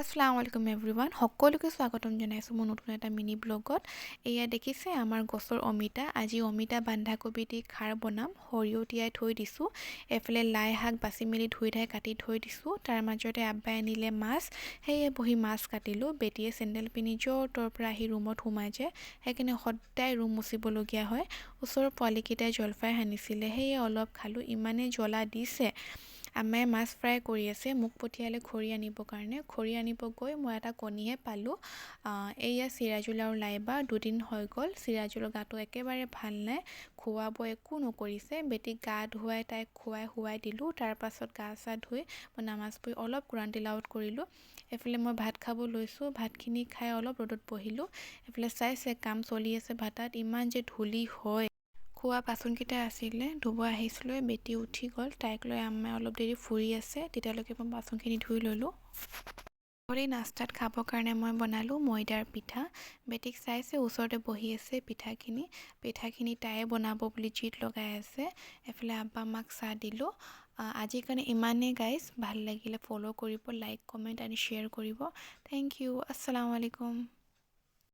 আসসালামু আলাইকুম এভৰিৱান সকলোকে স্বাগতম জনাইছোঁ মোৰ নতুন এটা মিনি ব্লগত। এয়া দেখিছে আমাৰ গছৰ অমিতা। আজি অমিতা বন্ধাকবি দি খাৰ বনাম। সৰিয়হ তিয়াই থৈ দিছোঁ। এফালে লাই শাক বাচি মেলি ধুই কাটি থৈ দিছোঁ। তাৰ মাজতে আব্বাই আনিলে মাছ, সেয়ে বহি মাছ কাটিলোঁ। বেটিয়ে চেণ্ডেল পিন্ধি য'ৰ ত'ৰ পৰা আহি ৰুমত সোমাই যায়, সেইকাৰণে সদায় ৰুম মুচিবলগীয়া হয়। ওচৰৰ পোৱালিকেইটাই জলফাই সানিছিলে, সেয়ে অলপ খালোঁ। ইমানেই জ্বলা দিছে। আম্মাই মাছ ফ্ৰাই কৰি আছে, মোক পঠিয়ালে খৰি আনিবৰ কাৰণে। খৰি আনিব গৈ মই এটা কণীহে পালোঁ। এয়া চিৰাজুল আৰু লাইবা 2 দিন হৈ গ'ল। চিৰাজুলৰ গাটো একেবাৰে ভাল নাই, খোৱাব একো নকৰিছে। বেটিক গা ধুৱাই তাইক শুৱাই দিলোঁ। তাৰপাছত গা চা ধুই মই নামাজ পঢ়ি অলপ কোৰাণ তিলাৱত কৰিলোঁ। এফালে মই ভাত খাব লৈছোঁ। ভাতখিনি খাই অলপ ৰ'দত বহিলোঁ। এফালে চাইছে কাম চলি আছে ভাটাত, ইমান যে ধূলি হয়। খোৱা বাচনকেইটা আছিলে, ধুব আহিছিলোঁ। বেটি উঠি গ'ল, তাইক লৈ আম্মাই অলপ দেৰি ফুৰি আছে। তেতিয়ালৈকে মই বাচনখিনি ধুই ল'লোঁ। ঘৰে নাস্তাত খাবৰ কাৰণে মই বনালোঁ ময়দাৰ পিঠা। বেটিক চাইছে, ওচৰতে বহি আছে পিঠাখিনি তাইয়ে বনাব বুলি জিদ লগাই আছে। এফালে আব্বা মাক চাহ দিলোঁ। আজিৰ কাৰণে ইমানেই গাইজ। ভাল লাগিলে ফ'ল' কৰিব, লাইক কমেণ্ট আৰু শ্বেয়াৰ কৰিব। Thank you. আসসালামু আলাইকুম।